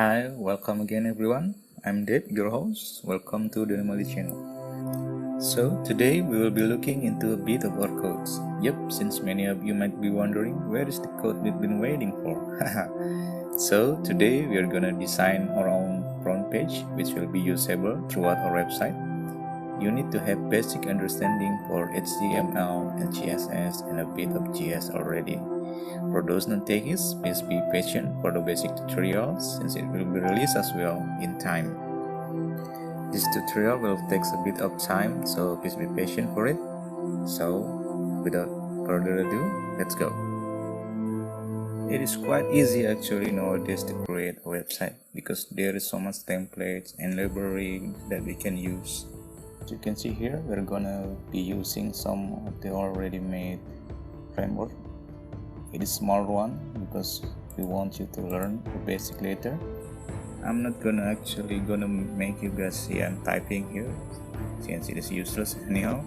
Hi, welcome again everyone. I'm Dave, your host. Welcome to the Normalize channel. So today we will be looking into a bit of our codes. Yep, since many of you might be wondering where is the code we've been waiting for. So today we are gonna design our own front page which will be usable throughout our website. You need to have basic understanding for HTML and CSS and a bit of JS already. For those non-techies, please be patient for the basic tutorial since it will be released as well in time. This tutorial will take a bit of time, so please be patient for it. So, without further ado, let's go. It is quite easy actually nowadays to create a website because there is so much templates and library that we can use. As you can see here, we're gonna be using some of the already made framework. It is small one because we want you to learn the basic later. I'm not gonna make you guys see I'm typing here since it is useless anyhow.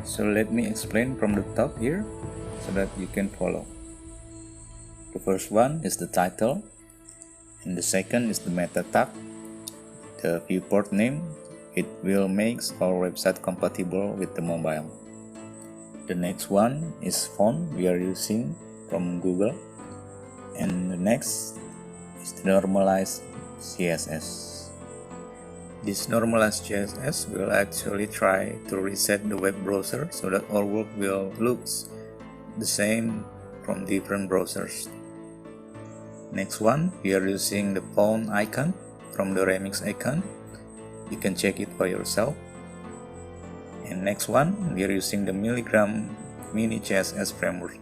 So let me explain from the top here so that you can follow. The first one is the title, and the second is the meta tag. The viewport name, it will make our website compatible with the mobile. The next one is font we are using from Google, and the next is the Normalize Css. This Normalize Css will actually try to reset the web browser so that our work will look the same from different browsers. Next one, we are using the phone icon from the remix icon. You can check it for yourself. And next one, we are using the Milligram Mini CSS framework.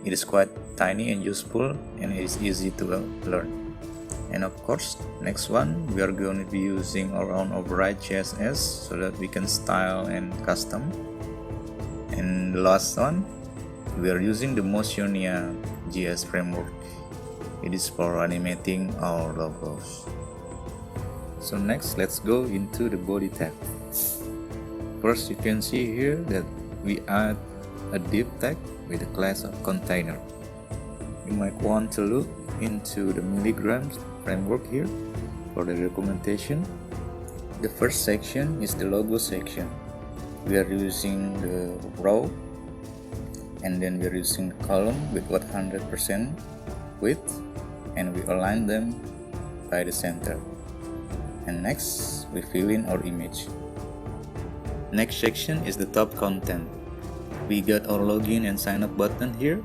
It is quite tiny and useful, and it is easy to learn. And of course, next one, we are going to be using our own override CSS so that we can style and custom. And the last one, we are using the Motionia JS framework. It is for animating our logos. So next, let's go into the body tag. First, you can see here that we add a div tag with a class of container. You might want to look into the Milligrams framework here for the documentation. The first section is the logo section. We are using the row, and then we are using the column with 100% width, and we align them by the center. And next, we fill in our image. Next section is the top content. We got our login and sign up button here,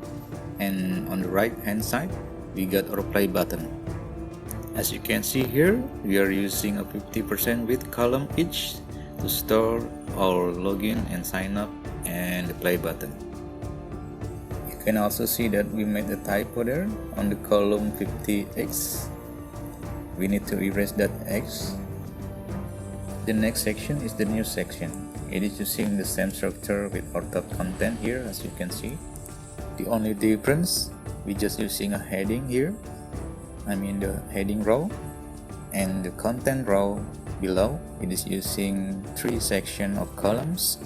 and on the right hand side we got our play button. As you can see here, we are using a 50% width column each to store our login and sign up and the play button. You can also see that we made a typo there on the column 50x. We need to erase that x. The next section is the news section. It is using the same structure with our top content here, as you can see. The only difference, we're just using a heading here. The heading row, and the content row below, it is using 3 sections of columns.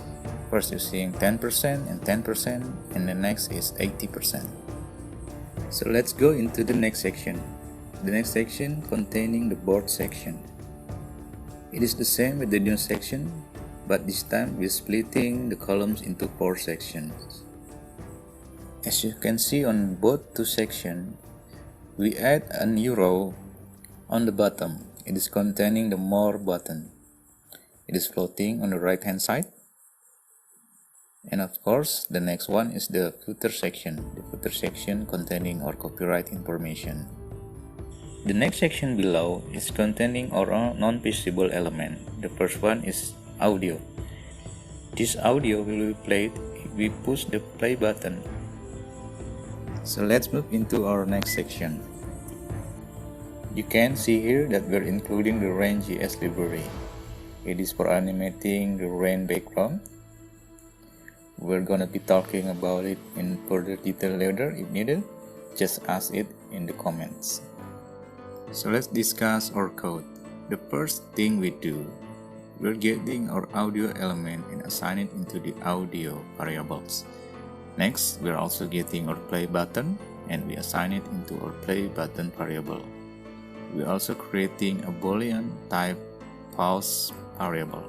First using 10% and 10%, and the next is 80%. So let's go into the next section. The next section containing the board section. It is the same with the news section, but this time we're splitting the columns into 4 sections. As you can see on both 2 sections, we add a new row on the bottom. It is containing the more button. It is floating on the right hand side. And of course, the next one is the footer section. The footer section containing our copyright information. The next section below is containing our non-visible element. The first one is audio. This audio will be played if we push the play button. So let's move into our next section. You can see here that we're including the rain.js library. It is for animating the rain background. We're gonna be talking about it in further detail later if needed. Just ask it in the comments. So let's discuss our code. The first thing we do, we're getting our audio element and assign it into the audio variables. Next, we're also getting our play button, and we assign it into our play button variable. we're also creating a Boolean type pause variable.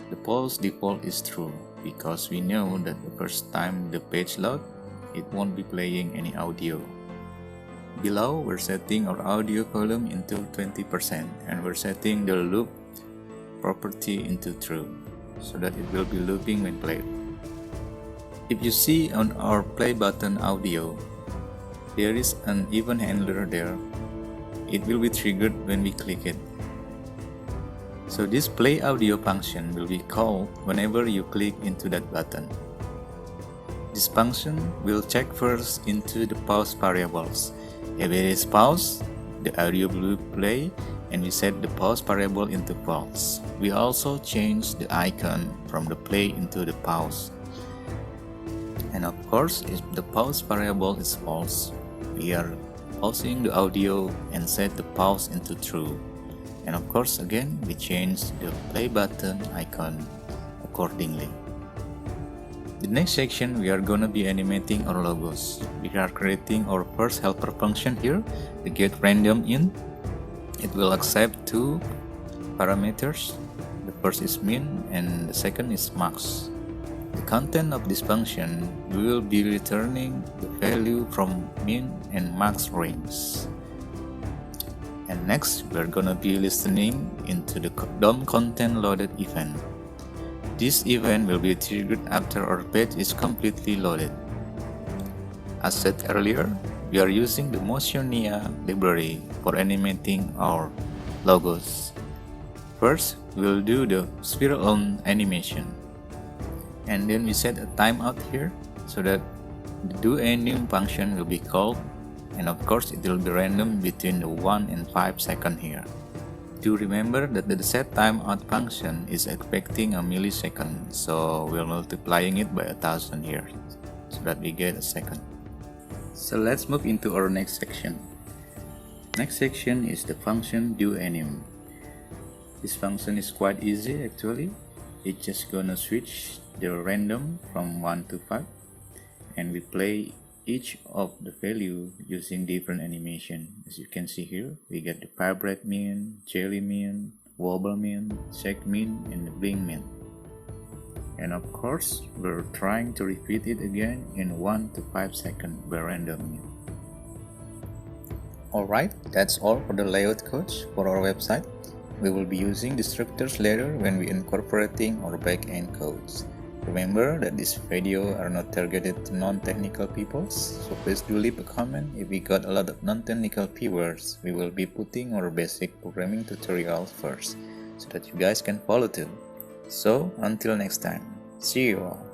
The pause default is true because we know that the first time the page loads, it won't be playing any audio. Below, we're setting our audio volume into 20% and we're setting the loop property into true so that it will be looping when played. If you see on our play button audio, there is an event handler there. It will be triggered when we click it. So this play audio function will be called whenever you click into that button. This function will check first into the pause variables. If it is pause, the audio will play and we set the pause variable into false. We also change the icon from the play into the pause. And of course, if the pause variable is false, we are pausing the audio and set the pause into true. And of course, again, we change the play button icon accordingly. The next section, we are gonna be animating our logos. We are creating our first helper function here, the getRandomInt. It will accept two parameters. The first is min and the second is max. The content of this function will be returning the value from min and max range. And next, we're gonna be listening into the DOM content loaded event. This event will be triggered after our page is completely loaded. As said earlier, we are using the Motionia library for animating our logos. First, we'll do the spiral on animation. And then we set a timeout here so that the doAnim function will be called, and of course it will be random between the 1 and 5 seconds here. Do remember that the set timeout function is expecting a millisecond, so we're multiplying it by 1000 here so that we get a second. So let's move into our next section. Next section is the function doAnim. This function is quite easy actually. It's just gonna switch the random from 1 to 5 and we play each of the value using different animation. As you can see here, we get the vibrate min, jelly min, wobble min, shake min, and the blink min. And of course, we're trying to repeat it again in 1 to 5 seconds by random min. Alright, that's all for the layout codes for our website. We will be using the structures later when we incorporating our backend codes. Remember that this video are not targeted to non-technical people, so please do leave a comment if we got a lot of non-technical viewers. We will be putting our basic programming tutorials first, so that you guys can follow too. So until next time, see you all.